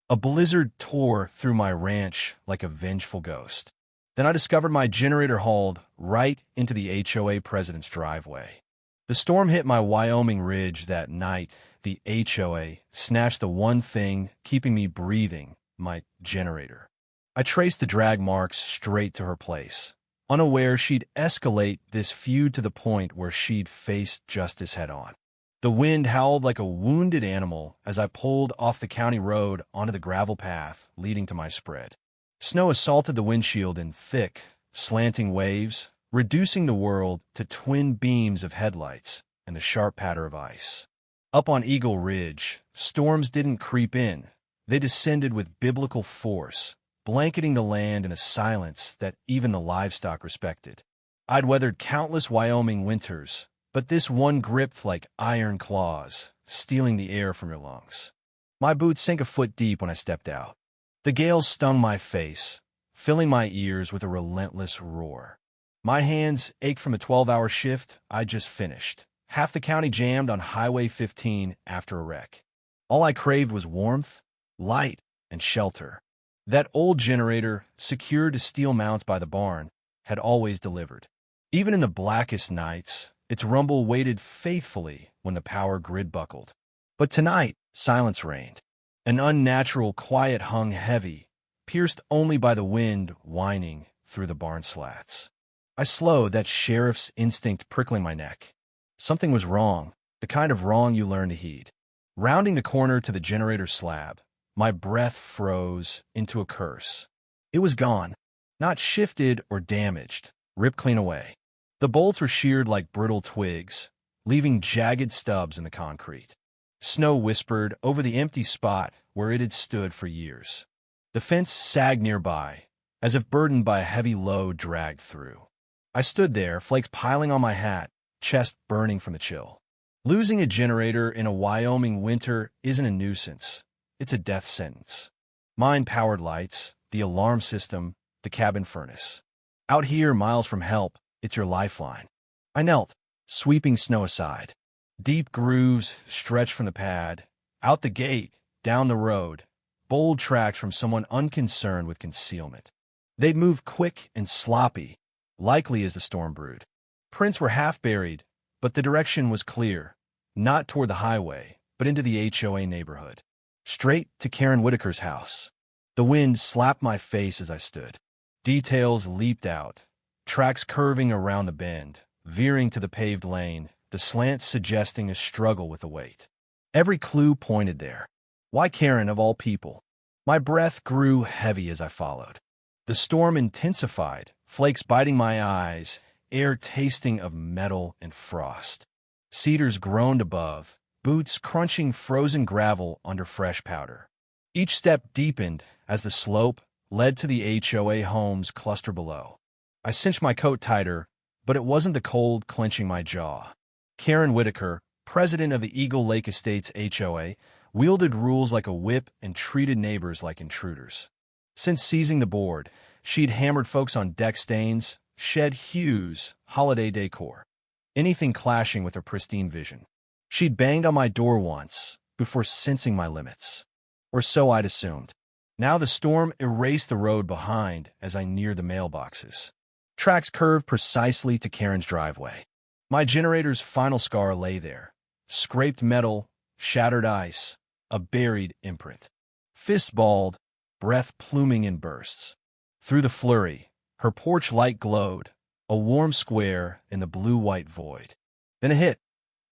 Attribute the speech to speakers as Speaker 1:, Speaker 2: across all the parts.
Speaker 1: A blizzard tore through my ranch like a vengeful ghost. Then I discovered my generator hauled right into the HOA president's driveway. The storm hit my Wyoming ridge that night. The HOA snatched the one thing keeping me breathing, my generator. I traced the drag marks straight to her place, unaware she'd escalate this feud to the point where she'd face justice head-on. The wind howled like a wounded animal as I pulled off the county road onto the gravel path leading to my spread. Snow assaulted the windshield in thick, slanting waves, reducing the world to twin beams of headlights and the sharp patter of ice. Up on Eagle Ridge, storms didn't creep in. They descended with biblical force, blanketing the land in a silence that even the livestock respected. I'd weathered countless Wyoming winters, but this one gripped like iron claws, stealing the air from your lungs. My boots sank a foot deep when I stepped out. The gale stung my face, filling my ears with a relentless roar. My hands ached from a 12-hour shift I'd just finished. Half the county jammed on Highway 15 after a wreck. All I craved was warmth, light, and shelter. That old generator, secured to steel mounts by the barn, had always delivered. Even in the blackest nights, its rumble waited faithfully when the power grid buckled. But tonight, silence reigned. An unnatural quiet hung heavy, pierced only by the wind whining through the barn slats. I slowed, that sheriff's instinct prickling my neck. Something was wrong, the kind of wrong you learn to heed. Rounding the corner to the generator slab, my breath froze into a curse. It was gone, not shifted or damaged, ripped clean away. The bolts were sheared like brittle twigs, leaving jagged stubs in the concrete. Snow whispered over the empty spot where it had stood for years. The fence sagged nearby, as if burdened by a heavy load dragged through. I stood there, flakes piling on my hat, chest burning from the chill. Losing a generator in a Wyoming winter isn't a nuisance. It's a death sentence. Mine powered lights, the alarm system, the cabin furnace. Out here, miles from help, it's your lifeline. I knelt, sweeping snow aside. Deep grooves stretched from the pad, out the gate, down the road, bold tracks from someone unconcerned with concealment. They'd moved quick and sloppy, likely as the storm brewed. Prints were half buried, but the direction was clear, not toward the highway, but into the HOA neighborhood. Straight to Karen Whitaker's house. The wind slapped my face as I stood. Details leaped out, tracks curving around the bend, veering to the paved lane, the slant suggesting a struggle with the weight. Every clue pointed there. Why Karen, of all people? My breath grew heavy as I followed. The storm intensified, flakes biting my eyes, air tasting of metal and frost. Cedars groaned above, boots crunching frozen gravel under fresh powder. Each step deepened as the slope led to the HOA homes cluster below. I cinched my coat tighter, but it wasn't the cold clenching my jaw. Karen Whitaker, president of the Eagle Lake Estates HOA, wielded rules like a whip and treated neighbors like intruders. Since seizing the board, she'd hammered folks on deck stains, shed hues, holiday decor, anything clashing with her pristine vision. She'd banged on my door once, before sensing my limits. Or so I'd assumed. Now the storm erased the road behind as I neared the mailboxes. Tracks curved precisely to Karen's driveway. My generator's final scar lay there. Scraped metal, shattered ice, a buried imprint. Fist balled, breath pluming in bursts. Through the flurry, her porch light glowed, a warm square in the blue-white void. Then a hit.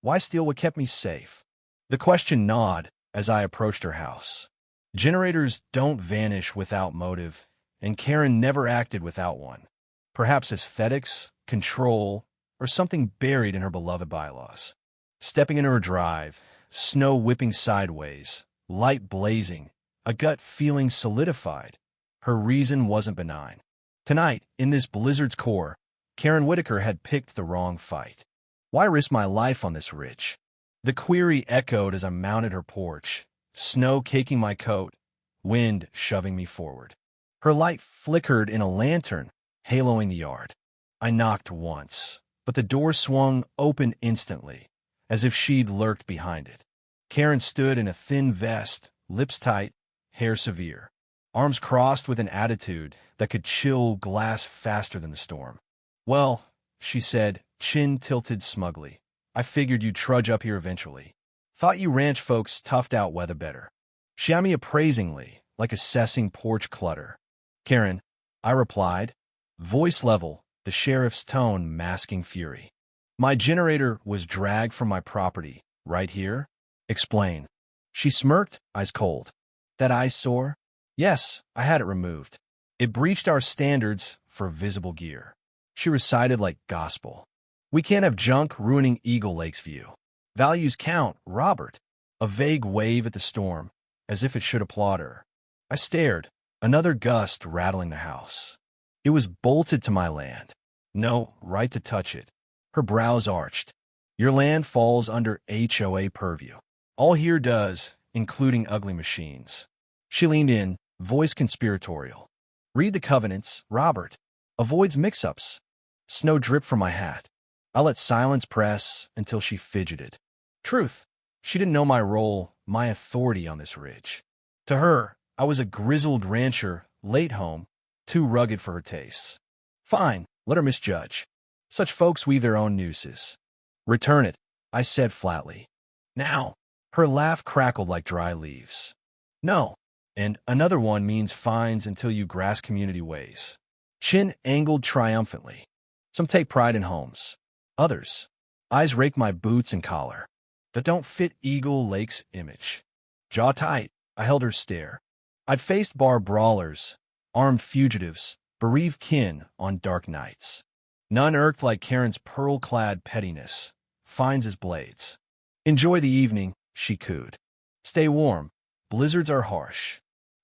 Speaker 1: Why steal what kept me safe? The question gnawed as I approached her house. Generators don't vanish without motive, and Karen never acted without one. Perhaps aesthetics, control, or something buried in her beloved bylaws. Stepping into her drive, snow whipping sideways, light blazing, a gut feeling solidified. Her reason wasn't benign. Tonight, in this blizzard's core, Karen Whitaker had picked the wrong fight. Why risk my life on this ridge? The query echoed as I mounted her porch, snow caking my coat, wind shoving me forward. Her light flickered in a lantern, haloing the yard. I knocked once, but the door swung open instantly, as if she'd lurked behind it. Karen stood in a thin vest, lips tight, hair severe, arms crossed with an attitude that could chill glass faster than the storm. "Well," she said, chin tilted smugly, "I figured you'd trudge up here eventually. Thought you ranch folks toughed out weather better." She eyed me appraisingly, like assessing porch clutter. "Karen," I replied, voice level, the sheriff's tone masking fury. "My generator was dragged from my property, right here. Explain." She smirked, eyes cold. "That eyesore?" "Yes, I had it removed. It breached our standards for visible gear." She recited like gospel. "We can't have junk ruining Eagle Lake's view. Values count, Robert." A vague wave at the storm, as if it should applaud her. I stared, another gust rattling the house. It was bolted to my land. No right to touch it. Her brows arched. "Your land falls under HOA purview. All here does, including ugly machines." She leaned in, voice conspiratorial. "Read the covenants, Robert. Avoids mix-ups." Snow dripped from my hat. I let silence press until she fidgeted. Truth. She didn't know my role, my authority on this ridge. To her, I was a grizzled rancher, late home, too rugged for her tastes. Fine, let her misjudge. Such folks weave their own nooses. "Return it," I said flatly. "Now." Her laugh crackled like dry leaves. "No. And another one means fines until you grasp community ways." Chin angled triumphantly. "Some take pride in homes. Others, eyes rake my boots and collar, that don't fit Eagle Lake's image." Jaw tight, I held her stare. I'd faced bar brawlers, armed fugitives, bereaved kin on dark nights. None irked like Karen's pearl-clad pettiness, fines as blades. "Enjoy the evening," she cooed. "Stay warm. Blizzards are harsh."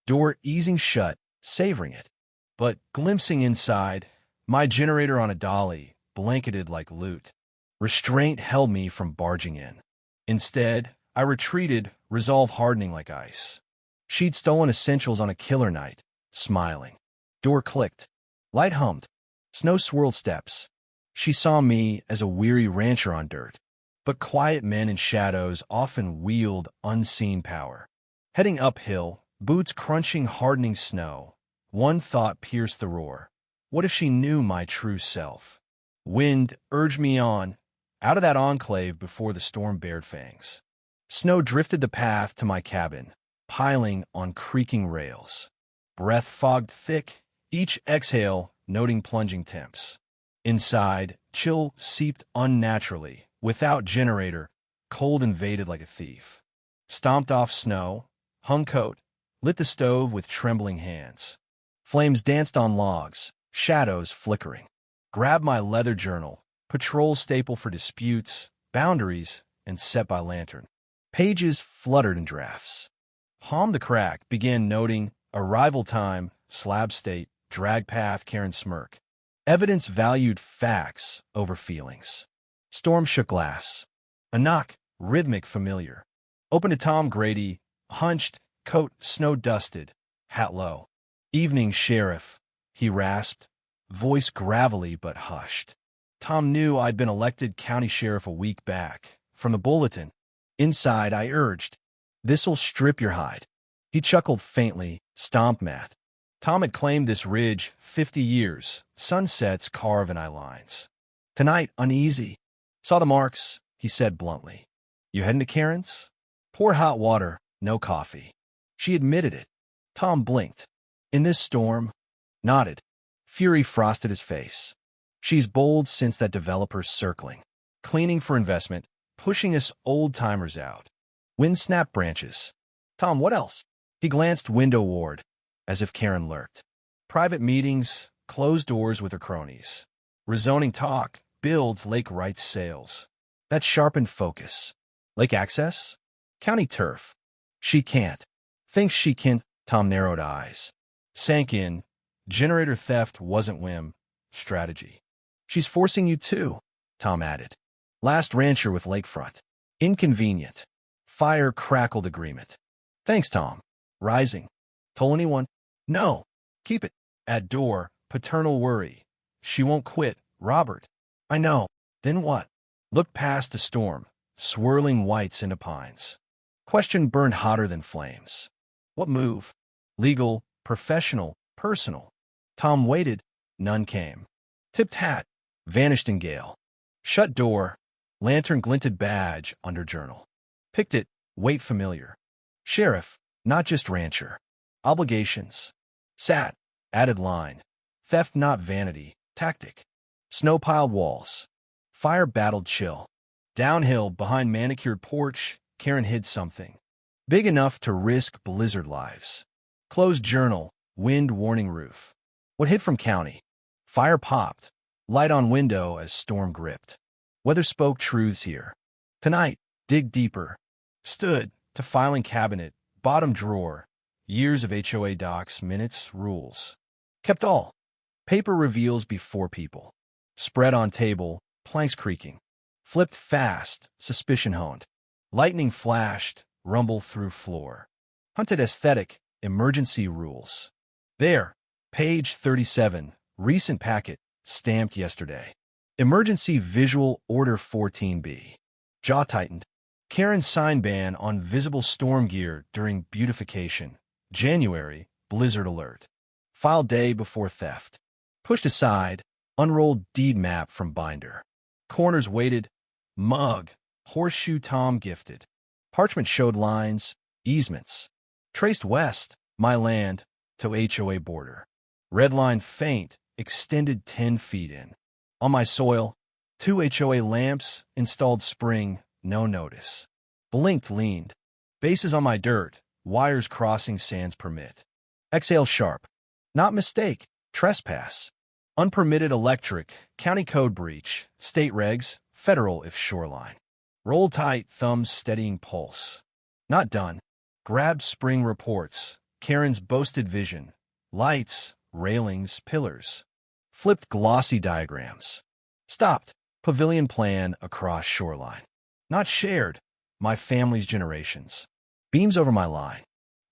Speaker 1: Door easing shut, savoring it. But glimpsing inside, my generator on a dolly, blanketed like loot. Restraint held me from barging in. Instead, I retreated, resolve hardening like ice. She'd stolen essentials on a killer night, smiling. Door clicked. Light hummed. Snow swirled steps. She saw me as a weary rancher on dirt. But quiet men in shadows often wield unseen power. Heading uphill, boots crunching hardening snow, one thought pierced the roar. What if she knew my true self? Wind urged me on, out of that enclave before the storm bared fangs. Snow drifted the path to my cabin, piling on creaking rails. Breath fogged thick, each exhale noting plunging temps. Inside, chill seeped unnaturally. Without generator, cold invaded like a thief. Stomped off snow, hung coat, lit the stove with trembling hands. Flames danced on logs, shadows flickering. Grabbed my leather journal, patrol staple for disputes, boundaries, and set by lantern. Pages fluttered in drafts. Palm the crack began noting arrival time, slab state, drag path, Karen smirk. Evidence valued facts over feelings. Storm shook glass. A knock, rhythmic, familiar. Opened to Tom Grady, hunched, coat snow-dusted, hat low. "Evening, Sheriff," he rasped, voice gravelly but hushed. Tom knew I'd been elected county sheriff a week back. From the bulletin. Inside, I urged, "This'll strip your hide." He chuckled faintly, stomp mat. Tom had claimed this ridge 50 years, sunsets carve in eye lines. Tonight, uneasy. "Saw the marks," he said bluntly. "You heading to Karen's?" "Pour hot water, no coffee." She admitted it. Tom blinked. "In this storm?" Nodded. Fury frosted his face. "She's bold since that developer's circling. Cleaning for investment, pushing us old-timers out. Wind snapped branches." "Tom, what else?" He glanced windowward, as if Karen lurked. "Private meetings, closed doors with her cronies. Rezoning talk, builds Lake Wright's sales. That sharpened focus. Lake access? County turf. She can't. Thinks she can." Tom narrowed eyes. Sank in. Generator theft wasn't whim. Strategy. "She's forcing you too," Tom added. "Last rancher with lakefront. Inconvenient." Fire crackled agreement. "Thanks, Tom." Rising. "Told anyone?" "No. Keep it." At door, paternal worry. "She won't quit, Robert." "I know." "Then what?" Looked past the storm, swirling whites into pines. Question burned hotter than flames. "What move?" Legal, professional, personal. Tom waited. None came. Tipped hat. Vanished in gale. Shut door. Lantern glinted badge under journal. Picked it. Weight familiar. Sheriff, not just rancher. Obligations. Sat. Added line. Theft not vanity. Tactic. Snow-piled walls. Fire-battled chill. Downhill behind manicured porch, Karen hid something. Big enough to risk blizzard lives. Closed journal. Wind warning roof. What hid from county? Fire popped. Light on window as storm gripped. Weather spoke truths here. Tonight, dig deeper. Stood to filing cabinet, bottom drawer. Years of HOA docs, minutes, rules. Kept all. Paper reveals before people. Spread on table, planks creaking. Flipped fast, suspicion honed. Lightning flashed, rumble through floor. Hunted aesthetic, emergency rules. There, page 37, recent packet, stamped yesterday. Emergency visual order 14B. Jaw tightened. Karen's sign ban on visible storm gear during beautification. January, blizzard alert. File day before theft. Pushed aside, unrolled deed map from binder. Corners weighted. Mug. Horseshoe Tom gifted. Parchment showed lines, easements. Traced west, my land, to HOA border. Red line faint, extended 10 feet in. On my soil, 2 HOA lamps, installed spring, no notice. Blinked leaned. Bases on my dirt, wires crossing sands permit. Exhale sharp. Not mistake, trespass. Unpermitted electric, county code breach, state regs, federal if shoreline. Roll tight, thumbs steadying pulse. Not done. Grabbed spring reports, Karen's boasted vision. Lights, railings, pillars. Flipped glossy diagrams. Stopped. Pavilion plan across shoreline. Not shared. My family's generations. Beams over my line.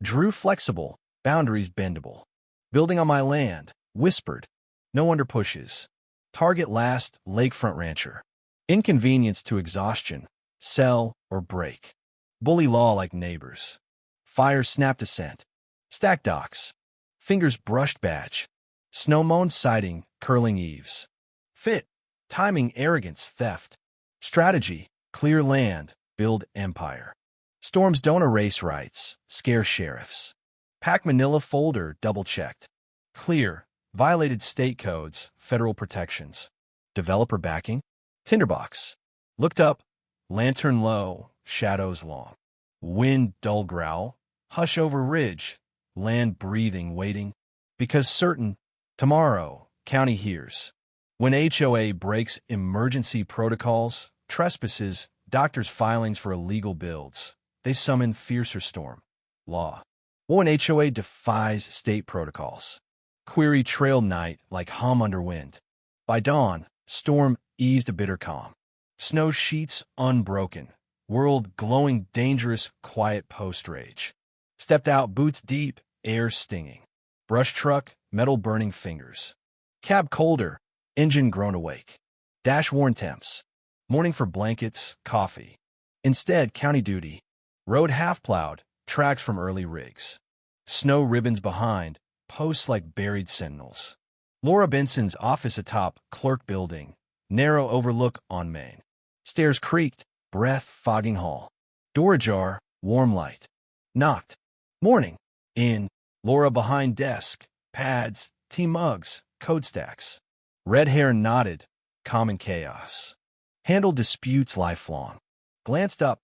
Speaker 1: Drew flexible. Boundaries bendable. Building on my land. Whispered. No under pushes. Target last. Lakefront rancher. Inconvenience to exhaustion. Sell or break. Bully law like neighbors. Fire snapped ascent. Stack docks. Fingers brushed badge. Snow-mown siding, curling eaves. Fit. Timing, arrogance, theft. Strategy, clear land, build empire. Storms don't erase rights, scare sheriffs. Pack manila folder, double-checked. Clear, violated state codes, federal protections. Developer backing. Tinderbox. Looked up, lantern low, shadows long. Wind dull growl, hush over ridge, land breathing, waiting. Because certain, tomorrow, county hears. When HOA breaks emergency protocols, trespasses, doctors' filings for illegal builds, they summon fiercer storm. Law. When HOA defies state protocols. Query trail night like hum under wind. By dawn, storm eased a bitter calm. Snow sheets unbroken. World glowing dangerous, quiet post-rage. Stepped out boots deep, air stinging. Brush truck, metal burning fingers. Cab colder, engine grown awake. Dash worn temps. Morning for blankets, coffee. Instead, county duty. Road half-plowed, tracks from early rigs. Snow ribbons behind, posts like buried sentinels. Laura Benson's office atop clerk building. Narrow overlook on Main. Stairs creaked, breath fogging hall. Door ajar, warm light. Knocked. Morning. In. Laura behind desk. Pads, tea mugs, code stacks. Red hair nodded. Common chaos. Handled disputes lifelong. Glanced up.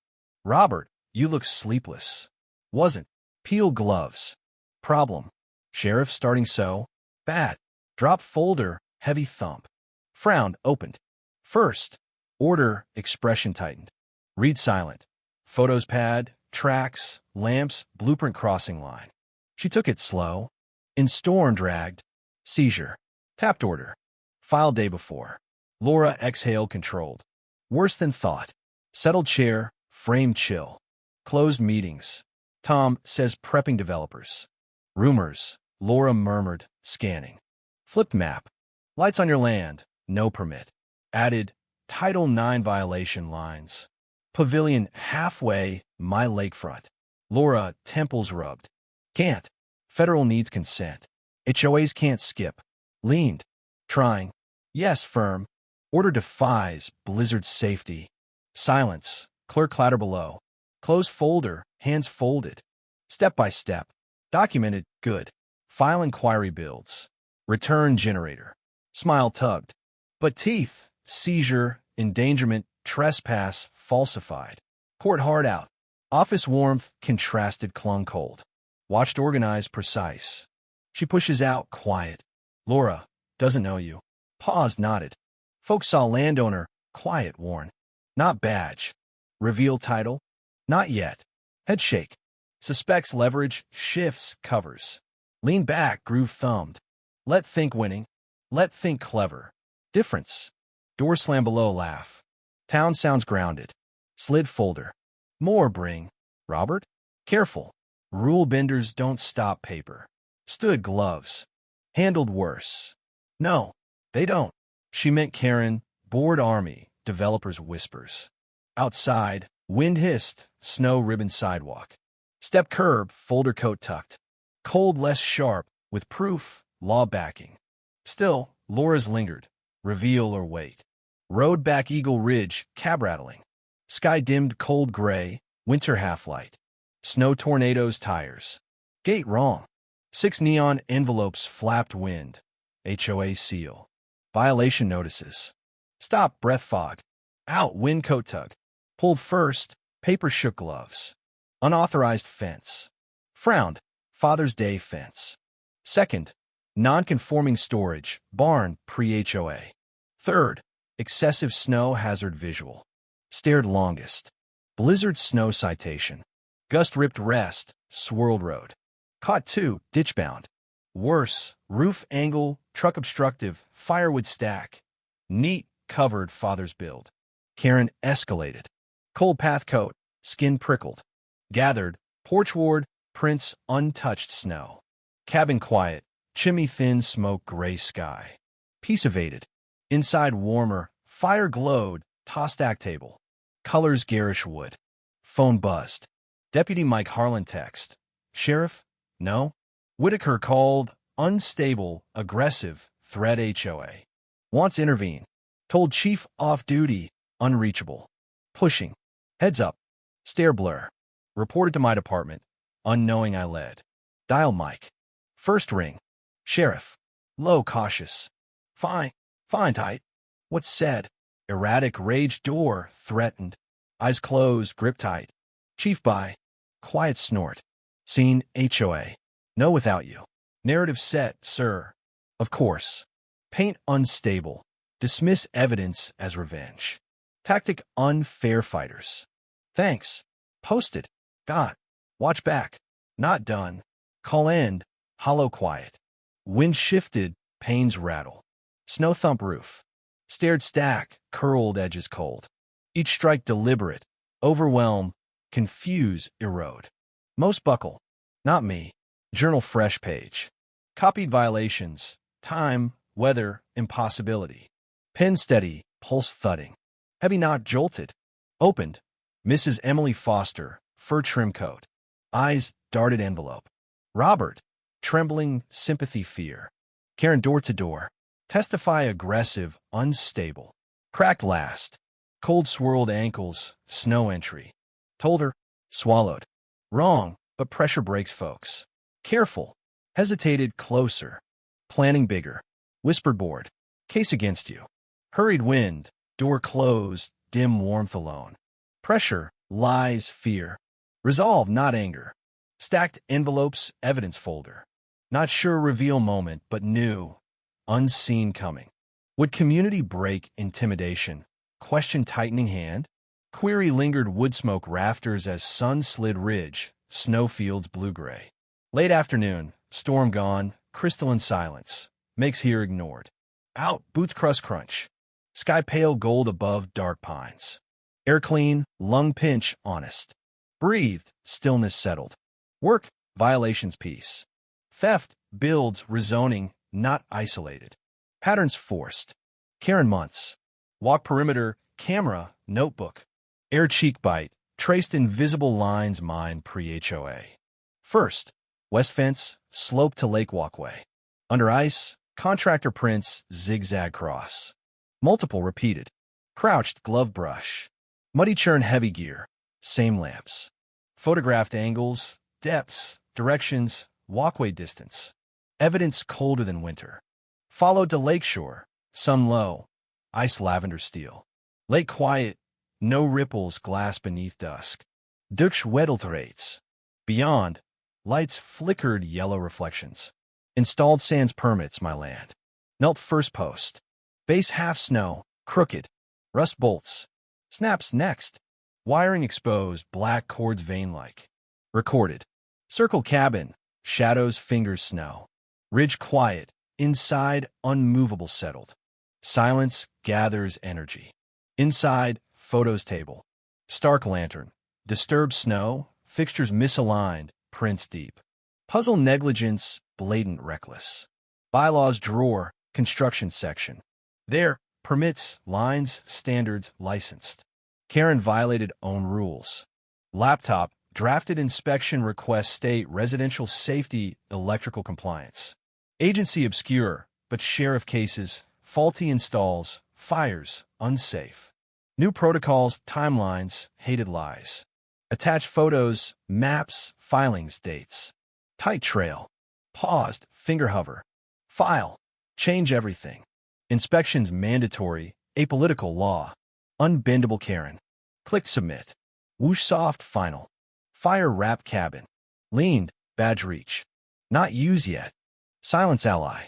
Speaker 1: Robert, you look sleepless. Wasn't. Peel gloves. Problem. Sheriff starting so. Bad. Drop folder, heavy thump. Frowned, opened. First. Order, expression tightened. Read silent. Photos pad, tracks, lamps, blueprint crossing line. She took it slow. In storm dragged. Seizure. Tapped order. File day before. Laura exhaled controlled. Worse than thought. Settled chair, frame chill. Closed meetings. Tom says prepping developers. Rumors. Laura murmured, scanning. Flipped map. Lights on your land. No permit. Added. Title IX violation lines. Pavilion halfway, my lakefront. Laura, temples rubbed. Can't. Federal needs consent. HOAs can't skip. Leaned. Trying. Yes, firm. Order defies blizzard safety. Silence. Clerk clatter below. Close folder. Hands folded. Step by step. Documented. Good. File inquiry builds. Return generator. Smile tugged. But teeth. Seizure. Endangerment. Trespass. Falsified. Court hard out. Office warmth. Contrasted clung cold. Watched organized precise. She pushes out quiet. Laura. Doesn't know you. Paused nodded. Folks saw landowner. Quiet worn. Not badge. Reveal title. Not yet. Head shake. Suspects leverage. Shifts. Covers. Lean back. Groove thumbed. Let think winning. Let think clever. Difference. Door slam below laugh. Town sounds grounded. Slid folder. More bring. Robert? Careful. Rule benders don't stop paper. Stood gloves. Handled worse. No, they don't. She meant Karen. Bored army. Developers whispers. Outside. Wind hissed. Snow ribbon sidewalk. Step curb. Folder coat tucked. Cold less sharp. With proof. Law backing. Still, Laura's lingered. Reveal or wait. Road back Eagle Ridge. Cab rattling. Sky dimmed cold gray. Winter half-light. Snow tornadoes tires. Gate wrong. 6 neon envelopes flapped wind. HOA seal. Violation notices. Stop breath fog. Out wind coat tug. Pulled first. Paper shook gloves. Unauthorized fence. Frowned. Father's Day fence. Second. Non-conforming storage. Barn pre-HOA. Third. Excessive snow hazard visual. Stared longest. Blizzard snow citation. Gust ripped rest. Swirled road. Caught 2. Ditch bound. Worse. Roof angle. Truck obstructive. Firewood stack. Neat. Covered father's build. Karen escalated. Cold path coat. Skin prickled. Gathered. Porch ward. Prints untouched snow. Cabin quiet. Chimney thin smoke gray sky. Peace evaded. Inside warmer. Fire glowed. Tossed act table. Colors garish wood. Phone buzzed. Deputy Mike Harlan text. Sheriff? No? Whitaker called. Unstable. Aggressive. Threat HOA. Wants intervene. Told chief off duty. Unreachable. Pushing. Heads up. Stare blur. Reported to my department. Unknowing I led. Dial Mike. First ring. Sheriff. Low cautious. Fine. Fine tight. What's said? Erratic rage door. Threatened. Eyes closed. Grip tight. Chief by. Quiet snort. Scene HOA. No without you. Narrative set, sir. Of course. Paint unstable. Dismiss evidence as revenge. Tactic unfair fighters. Thanks. Posted. Got. Watch back. Not done. Call end. Hollow quiet. Wind shifted. Panes rattle. Snow thump roof. Stared stack. Curled edges cold. Each strike deliberate. Overwhelm. Confuse. Erode. Most buckle. Not me. Journal fresh page. Copied violations. Time. Weather. Impossibility. Pen steady. Pulse thudding. Heavy knot jolted. Opened. Mrs. Emily Foster. Fur trim coat. Eyes darted envelope. Robert. Trembling. Sympathy fear. Karen door to door. Testify aggressive. Unstable. Cracked last. Cold swirled ankles. Snow entry. Told her. Swallowed. Wrong, but pressure breaks folks. Careful. Hesitated closer. Planning bigger. Whispered board. Case against you. Hurried wind. Door closed. Dim warmth alone. Pressure. Lies. Fear. Resolve, not anger. Stacked envelopes. Evidence folder. Not sure reveal moment, but knew. Unseen coming. Would community break intimidation? Question tightening hand. Query lingered wood smoke rafters as sun slid ridge. Snowfields blue-gray. Late afternoon. Storm gone. Crystalline silence. Makes here ignored. Out. Boots crunch. Sky pale gold above dark pines. Air clean. Lung pinch. Honest. Breathed. Stillness settled. Work. Violations peace. Theft. Builds. Rezoning. Not isolated. Patterns forced. Karen months. Walk perimeter. Camera. Notebook. Air cheek bite. Traced invisible lines mine pre-HOA. First. West fence. slope to lake walkway. Under ice, contractor prints zigzag cross. Multiple repeated. Crouched glove brush. Muddy churn heavy gear. Same lamps. Photographed angles, depths, directions, walkway distance. Evidence colder than winter. Followed to lakeshore. Sun low. Ice lavender steel. Lake quiet. No ripples glass beneath dusk. Dutch Wedeltrates. Beyond, lights flickered yellow reflections. Installed sans permits, my land. Knelt first post. Base half snow, crooked. Rust bolts. Snaps next. Wiring exposed, black cords vein-like. Recorded. Circle cabin. Shadows fingers snow. Ridge quiet. Inside, unmovable settled. Silence gathers energy. Inside, photos table. Stark lantern. Disturbed snow. Fixtures misaligned. Prints deep. Puzzle negligence. Blatant reckless. Bylaws drawer. Construction section. There. Permits. Lines. Standards. Licensed. Karen violated own rules. Laptop. Drafted inspection request state residential safety electrical compliance. Agency obscure, but sheriff cases, faulty installs, fires, unsafe. New protocols, timelines, hated lies. Attached photos, maps, filings, dates. Tight trail. Paused, finger hover. File. Change everything. Inspections mandatory, apolitical law. Unbendable Karen. Click submit. Whoosh soft final. Fire wrap cabin. Leaned, badge reach. Not used yet. Silence ally.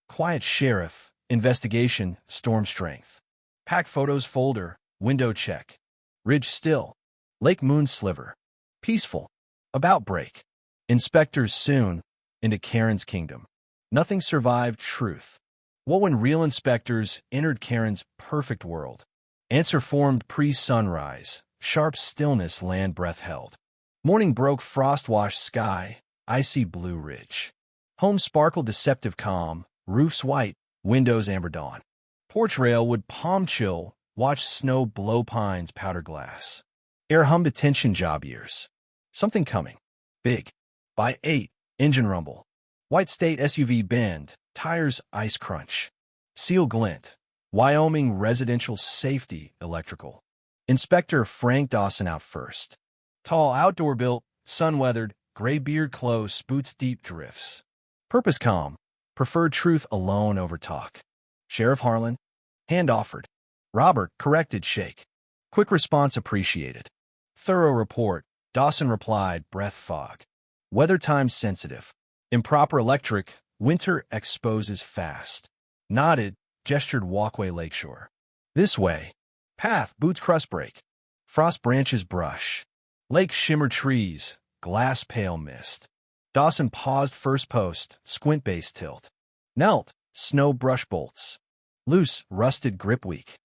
Speaker 1: Quiet sheriff. Investigation, storm strength. Pack photos folder, window check. Ridge still. Lake moon sliver. Peaceful. About break. Inspectors soon. Into Karen's kingdom. Nothing survived truth. What when real inspectors entered Karen's perfect world? Answer formed pre-sunrise. Sharp stillness land breath held. Morning broke frost-washed sky. Icy blue ridge. Home sparkled deceptive calm. Roofs white. Windows amber dawn. Porch rail would palm chill. Watch snow blow pines powder glass. Air hummed attention job years. Something coming. Big. By 8. Engine rumble. White state SUV bend. Tires ice crunch. Seal glint. Wyoming residential safety electrical. Inspector Frank Dawson out first. Tall outdoor built, sun-weathered, gray beard close, boots deep drifts. Purpose calm. Preferred truth alone over talk. Sheriff Harlan. Hand offered. Robert corrected shake. Quick response appreciated. Thorough report. Dawson replied, breath fog. Weather time sensitive. Improper electric. Winter exposes fast. Nodded, gestured walkway lakeshore. This way. Path, boots crust break. Frost branches brush. Lake shimmer trees, glass pale mist. Dawson paused first post, squint base tilt. Knelt, snow brush bolts. Loose, rusted grip weak.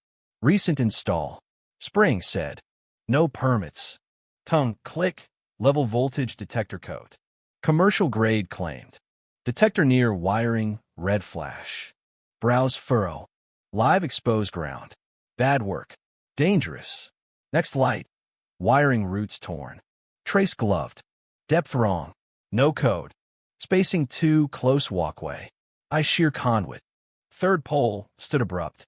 Speaker 1: Recent install. Spring said. No permits. Tongue click, level voltage detector code. Commercial grade claimed. Detector near wiring, red flash. Browse furrow. Live exposed ground. Bad work. Dangerous. Next light. Wiring roots torn. Trace gloved. Depth wrong. No code. Spacing 2 close walkway. Ice shear conduit. Third pole stood abrupt.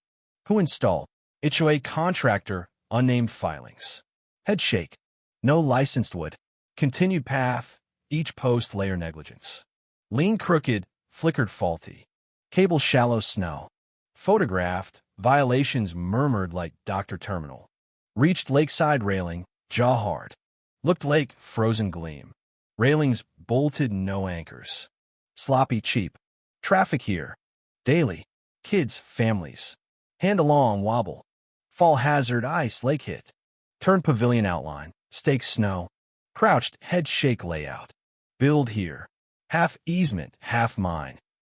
Speaker 1: Who installed? HOA contractor. Unnamed filings. Head shake. No licensed wood. Continued path. Each post layer negligence. Lean crooked. Flickered faulty. Cable shallow snow. Photographed. Violations murmured like Dr. Terminal. Reached lakeside railing. Jaw hard. Looked lake, frozen gleam. Railings bolted, no anchors. Sloppy cheap. Traffic here. Daily. Kids, families. Hand along, wobble. Fall hazard, ice, lake hit. Turn pavilion outline. Stake snow. Crouched, head shake layout. Build here. Half easement, half mine.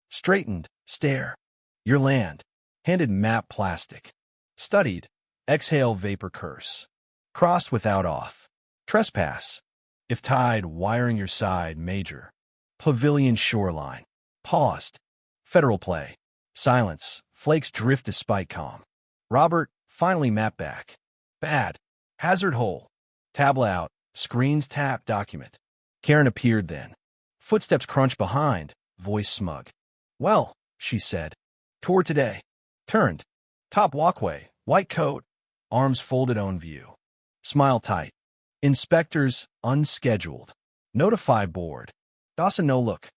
Speaker 1: Straightened, stare. Your land. Handed map plastic. Studied. Exhale vapor curse. Crossed without off. Trespass. If tied, wiring your side, major. Pavilion shoreline. Paused. Federal play. Silence. Flakes drift despite calm. Robert, finally map back. Bad. Hazard hole. Tabla out. Screens tap document. Karen appeared then. Footsteps crunch behind, voice smug. Well, she said. Tour today. Turned. Top walkway, white coat, arms folded on view. Smile tight. Inspectors, unscheduled. Notify board. Dawson no look.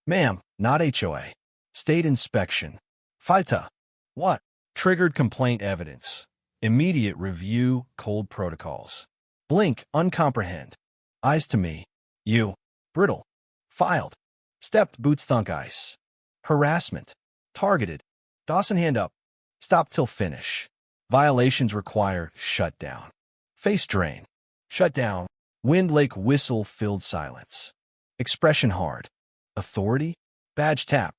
Speaker 1: Ma'am, not HOA. State inspection. FITA. What? Triggered complaint evidence. Immediate review, cold protocols. Blink, uncomprehend. Eyes to me. You. Brittle. Filed. Stepped, boots thunk ice. Harassment. Targeted. Dawson hand up. Stop till finish. Violations require shutdown. Face drain. Shutdown. Wind lake whistle filled silence. Expression hard. Authority. Badge tap.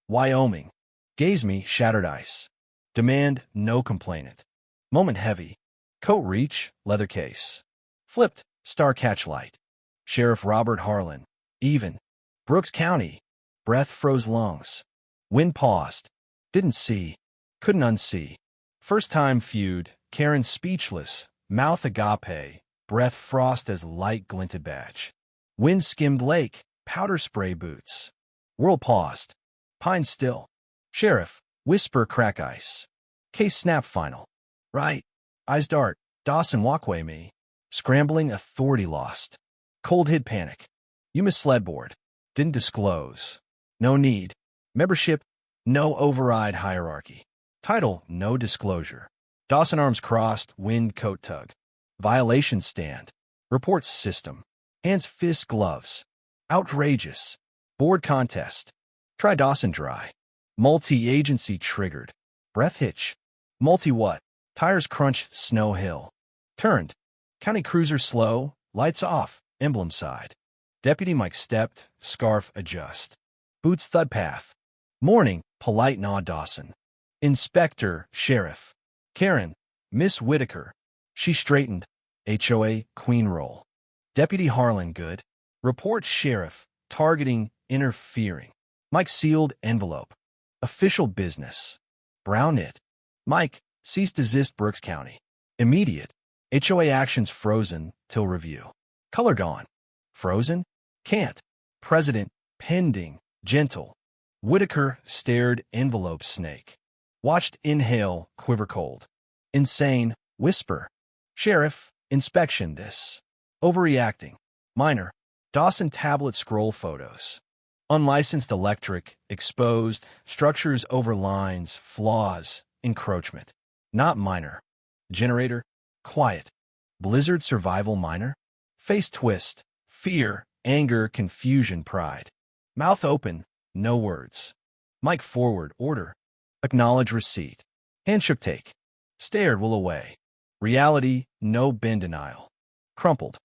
Speaker 1: Wyoming. Gaze me, shattered ice. Demand, no complainant. Moment heavy. Coat reach, leather case. Flipped, star catch light. Sheriff Robert Harlan. Even. Brooks County. Breath froze lungs. Wind paused. Didn't see. Couldn't unsee. First time feud. Karen speechless. Mouth agape. Breath frost as light glinted badge. Wind skimmed lake. Powder spray boots. Whirl paused. Pine still. Sheriff. Whisper crack ice. Case snap final. Right. Eyes dart. Dawson walkway me. Scrambling authority lost. Cold hit panic. You misled board. Didn't disclose. No need. Membership. No override hierarchy. Title. No disclosure. Dawson arms crossed. Wind coat tug. Violation stand. Reports system. Hands fist gloves. Outrageous. Board contest. Try Dawson dry. Multi-agency triggered. Breath hitch. Multi-what? Tires crunch, snow hill. Turned. County cruiser slow, lights off, emblem side. Deputy Mike stepped, scarf adjust. Boots thud path. Morning, polite nod Dawson. Inspector, sheriff. Karen, Miss Whitaker. She straightened. HOA, queen roll. Deputy Harlan good. Report sheriff, targeting, interfering. Mike sealed envelope. Official business. Brown it. Mike, cease desist Brooks County. Immediate. HOA actions frozen till review. Color gone. Frozen? Can't. President, pending, gentle. Whitaker stared envelope snake. Watched inhale, quiver cold. Insane, whisper. Sheriff, inspection this. Overreacting. Minor. Dawson tablet scroll photos. Unlicensed electric, exposed, structures over lines, flaws, encroachment. Not minor. Generator, quiet. Blizzard survival minor. Face twist, fear, anger, confusion, pride. Mouth open, no words. Mike forward, order. Acknowledge receipt. Handshook take. Stared will away. Reality, no bin denial. Crumpled.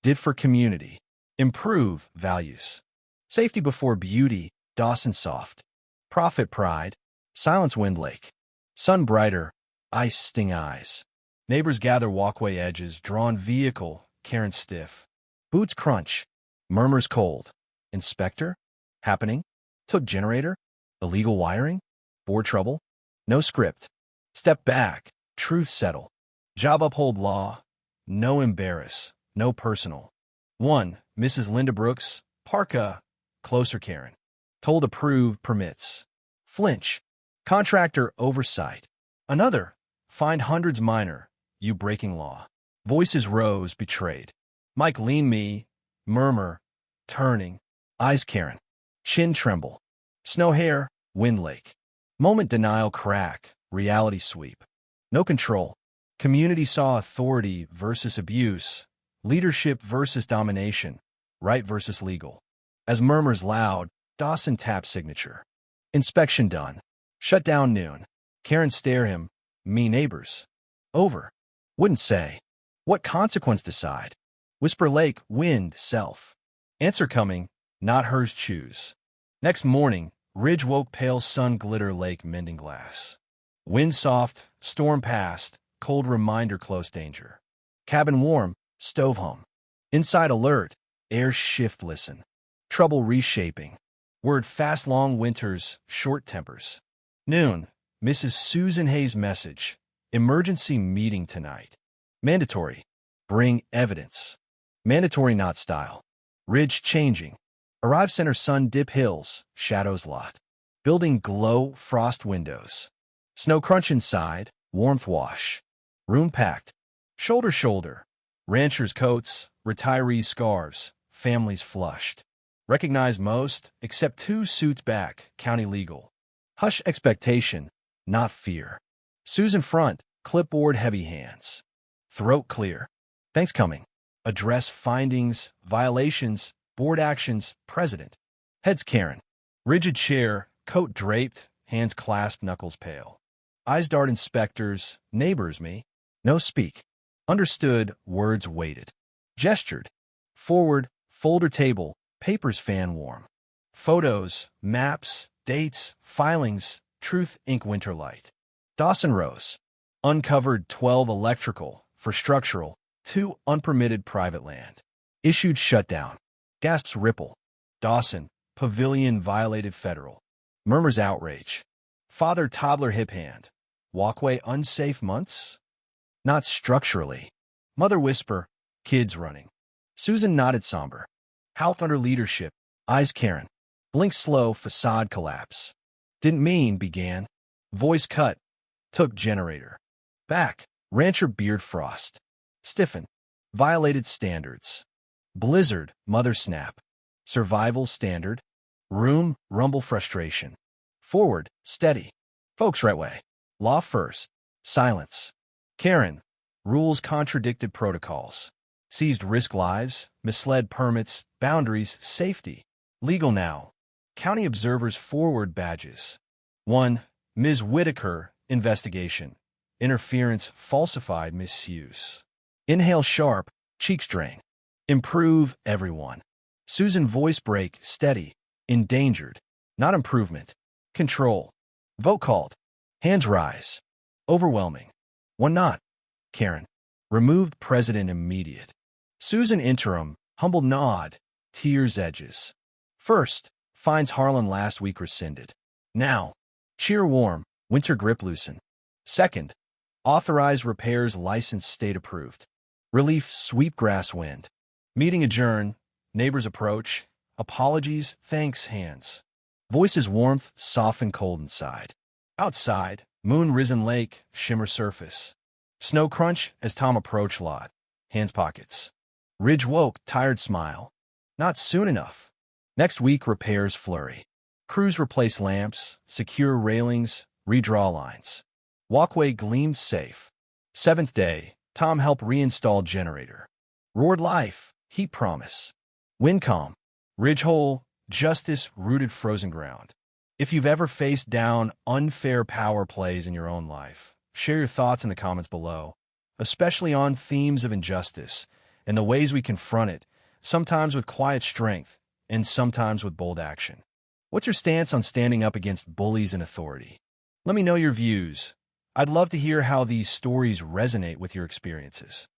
Speaker 1: Did for community. Improve, values. Safety before beauty, Dawson soft. Profit pride. Silence wind lake. Sun brighter, ice sting eyes. Neighbors gather walkway edges, drawn vehicle, Karen stiff. Boots crunch. Murmurs cold. Inspector? Happening? Took generator? Illegal wiring? Board trouble? No script. Step back. Truth settle. Job uphold law. No embarrass. No personal. 1. Mrs. Linda Brooks. Parka. Closer Karen. Told approve permits. Flinch. Contractor oversight. Another. Find hundreds minor. You breaking law. Voices rose betrayed. Mike lean me. Murmur. Turning. Eyes Karen. Chin tremble. Snow hair. Wind lake. Moment denial crack. Reality sweep. No control. Community saw authority versus abuse. Leadership versus domination. Right versus legal. As murmurs loud, Dawson tapped signature. Inspection done. Shut down noon. Karen stare him. Me neighbors. Over. Wouldn't say. What consequence decide? Whisper lake, wind, self. Answer coming, not hers choose. Next morning, ridge woke pale sun glitter lake mending glass. Wind soft, storm past, cold reminder close danger. Cabin warm, stove hum. Inside alert, air shift listen. Trouble reshaping. Word fast long winters, short tempers. Noon, Mrs. Susan Hayes message. Emergency meeting tonight. Mandatory. Bring evidence. Mandatory not style. Ridge changing. Arrive center sun dip hills, shadows lot. Building glow frost windows. Snow crunch inside, warmth wash. Room packed. Shoulder shoulder. Ranchers' coats, retirees' scarves, families flushed. Recognize most, except 2 suits back, county legal. Hush expectation, not fear. Susan front, clipboard heavy hands. Throat clear. Thanks coming. Address findings, violations, board actions, president. Heads Karen. Rigid chair, coat draped, hands clasped, knuckles pale. Eyes dart inspectors, neighbors me. No speak. Understood, words waited. Gestured. Forward, folder table, papers fan warm. Photos, maps, dates, filings, truth ink winter light. Dawson Rose. Uncovered 12 electrical, for structural, 2 unpermitted private land. Issued shutdown. Gasps ripple. Dawson. Pavilion violated federal. Murmurs outrage. Father toddler hip hand. Walkway unsafe months? Not structurally. Mother whisper. Kids running. Susan nodded somber. House under leadership. Eyes Karen. Blink slow facade collapse. Didn't mean began. Voice cut. Took generator. Back. Rancher beard frost. Stiffen. Violated standards. Blizzard. Mother snap. Survival standard. Room. Rumble frustration. Forward. Steady. Folks right way. Law first. Silence. Karen. Rules contradicted protocols. Seized risk lives. Misled permits. Boundaries. Safety. Legal now. County observers forward badges. 1. Ms. Whitaker. Investigation. Interference. Falsified misuse. Inhale sharp. Cheeks drain. Improve everyone. Susan voice break. Steady. Endangered. Not improvement. Control. Vote called. Hands rise. Overwhelming. 1 not. Karen. Removed president immediate. Susan interim. Humble nod. Tears edges. First. Fines Harlan last week rescinded. Now. Cheer warm. Winter grip loosen. Second. Authorize repairs license state approved. Relief sweep grass wind. Meeting adjourn. Neighbors approach. Apologies, thanks hands. Voices warmth, soften cold inside. Outside, moon risen lake, shimmer surface. Snow crunch as Tom approach lot. Hands pockets. Ridge woke, tired smile. Not soon enough. Next week repairs flurry. Crews replace lamps, secure railings, redraw lines. Walkway gleamed safe. 7th day, Tom helped reinstall generator. Roared life, heat promise. Wind calm. Ridge hole, justice rooted frozen ground. If you've ever faced down unfair power plays in your own life, share your thoughts in the comments below, especially on themes of injustice and the ways we confront it, sometimes with quiet strength and sometimes with bold action. What's your stance on standing up against bullies and authority? Let me know your views. I'd love to hear how these stories resonate with your experiences.